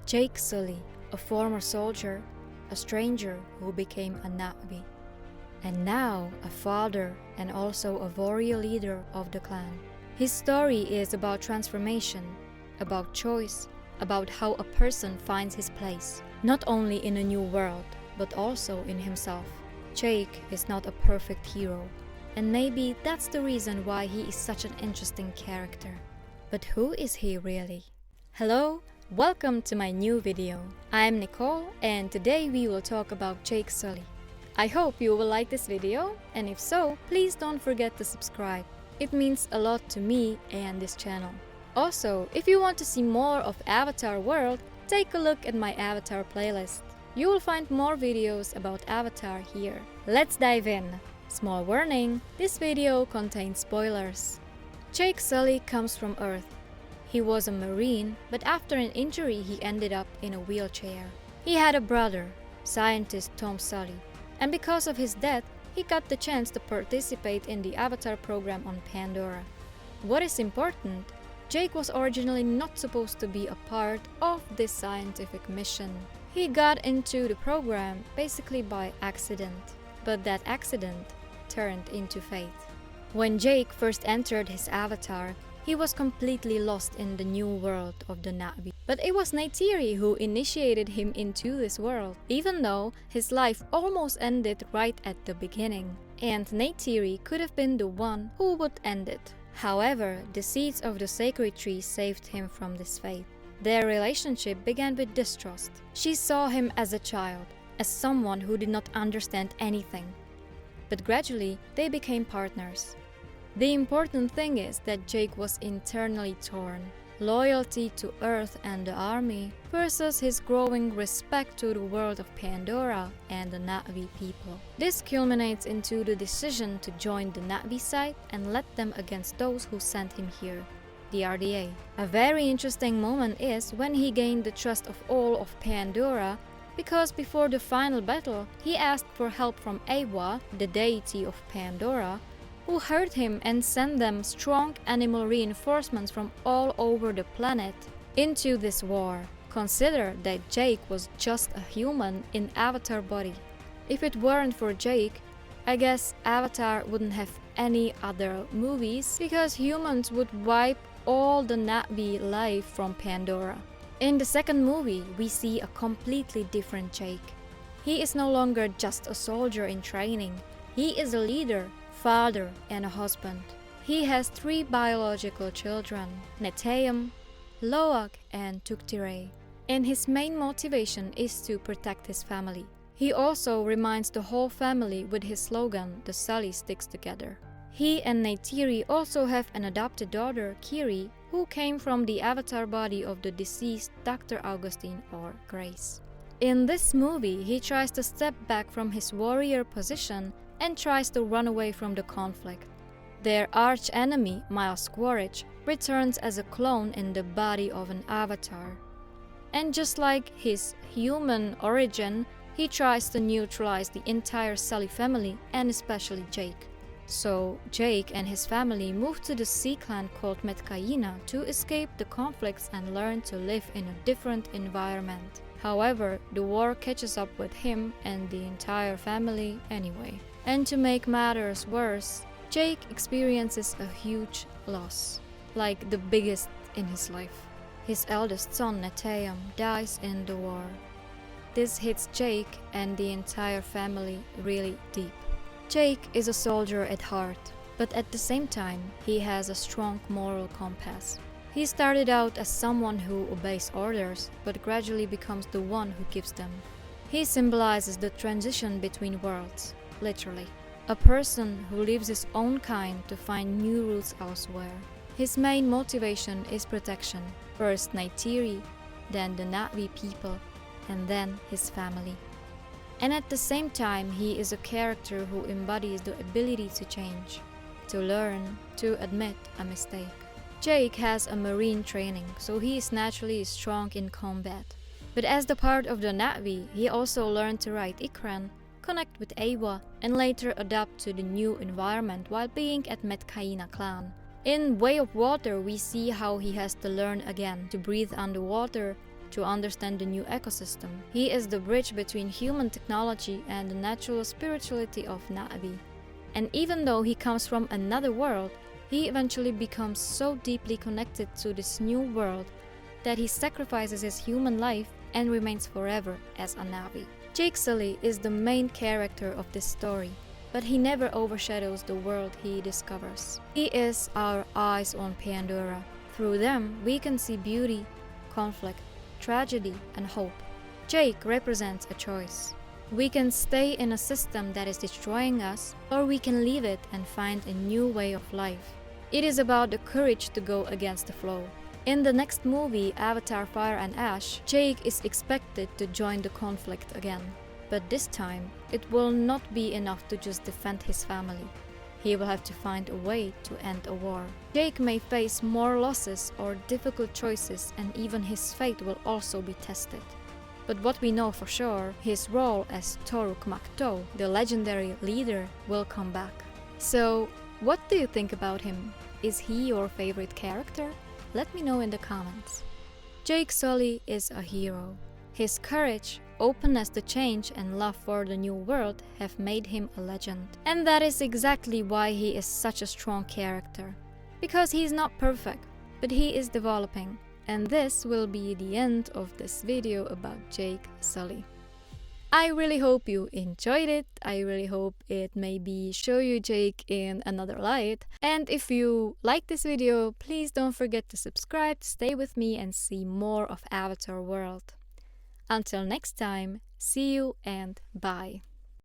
Jake Sully, a former soldier, a stranger who became a Na'vi, and now a father and also a warrior leader of the clan. His story is about transformation, about choice, about how a person finds his place, not only in a new world, but also in himself. Jake is not a perfect hero, and maybe that's the reason why he is such an interesting character. But who is he really? Hello, welcome to my new video. I'm Nicole, and today we will talk about Jake Sully. I hope you will like this video, and if so, please don't forget to subscribe. It means a lot to me and this channel. Also, if you want to see more of Avatar World, take a look at my Avatar playlist. You will find more videos about Avatar here. Let's dive in. Small warning, this video contains spoilers. Jake Sully comes from Earth. He was a Marine, but after an injury he ended up in a wheelchair. He had a brother, scientist Tom Sully, and because of his death, he got the chance to participate in the Avatar program on Pandora. What is important, Jake was originally not supposed to be a part of this scientific mission. He got into the program basically by accident, but that accident turned into fate. When Jake first entered his avatar, he was completely lost in the new world of the Na'vi. But it was Neytiri who initiated him into this world, even though his life almost ended right at the beginning. And Neytiri could have been the one who would end it. However, the seeds of the sacred tree saved him from this fate. Their relationship began with distrust. She saw him as a child, as someone who did not understand anything. But gradually, they became partners. The important thing is that Jake was internally torn. Loyalty to Earth and the army versus his growing respect to the world of Pandora and the Na'vi people. This culminates into the decision to join the Na'vi side and let them against those who sent him here, the RDA. A very interesting moment is when he gained the trust of all of Pandora, because before the final battle, he asked for help from Awa, the deity of Pandora, who heard him and sent them strong animal reinforcements from all over the planet into this war. Consider that Jake was just a human in Avatar body. If it weren't for Jake, I guess Avatar wouldn't have any other movies because humans would wipe all the Na'vi life from Pandora. In the second movie, we see a completely different Jake. He is no longer just a soldier in training. He is a leader, father, and a husband. He has 3 biological children, Neteyam, Loak, and Tuktire. And his main motivation is to protect his family. He also reminds the whole family with his slogan, "The Sully sticks together." He and Neytiri also have an adopted daughter, Kiri, who came from the avatar body of the deceased Dr. Augustine or Grace. In this movie, he tries to step back from his warrior position and tries to run away from the conflict. Their arch-enemy, Miles Quaritch, returns as a clone in the body of an avatar. And just like his human origin, he tries to neutralize the entire Sully family and especially Jake. So, Jake and his family moved to the sea clan called Omaticaya to escape the conflicts and learn to live in a different environment. However, the war catches up with him and the entire family anyway. And to make matters worse, Jake experiences a huge loss, like the biggest in his life. His eldest son, Neteyam, dies in the war. This hits Jake and the entire family really deep. Jake is a soldier at heart, but at the same time, he has a strong moral compass. He started out as someone who obeys orders, but gradually becomes the one who gives them. He symbolizes the transition between worlds, literally. A person who leaves his own kind to find new roots elsewhere. His main motivation is protection. First Neytiri, then the Na'vi people, and then his family. And at the same time, he is a character who embodies the ability to change, to learn, to admit a mistake. Jake has a marine training, so he is naturally strong in combat. But as the part of the Na'vi, he also learned to ride Ikran, connect with Awa, and later adapt to the new environment while being at Omaticaya clan. In Way of Water, we see how he has to learn again to breathe underwater, to understand the new ecosystem. He is the bridge between human technology and the natural spirituality of Na'vi. And even though he comes from another world, he eventually becomes so deeply connected to this new world that he sacrifices his human life and remains forever as a Na'vi. Jake Sully is the main character of this story, but he never overshadows the world he discovers. He is our eyes on Pandora. Through them, we can see beauty, conflict, tragedy, and hope. Jake represents a choice. We can stay in a system that is destroying us, or we can leave it and find a new way of life. It is about the courage to go against the flow. In the next movie, Avatar: Fire and Ash, Jake is expected to join the conflict again. But this time, it will not be enough to just defend his family. He will have to find a way to end a war. Jake may face more losses or difficult choices, and even his fate will also be tested. But what we know for sure, his role as Toruk Makto, the legendary leader, will come back. So, what do you think about him? Is he your favorite character? Let me know in the comments. Jake Sully is a hero. His courage, openness to change, and love for the new world have made him a legend. And that is exactly why he is such a strong character. Because he is not perfect, but he is developing. And this will be the end of this video about Jake Sully. I really hope you enjoyed it. I really hope it maybe show you Jake in another light. And if you like this video, please don't forget to subscribe to stay with me and see more of Avatar World. Until next time, see you and bye.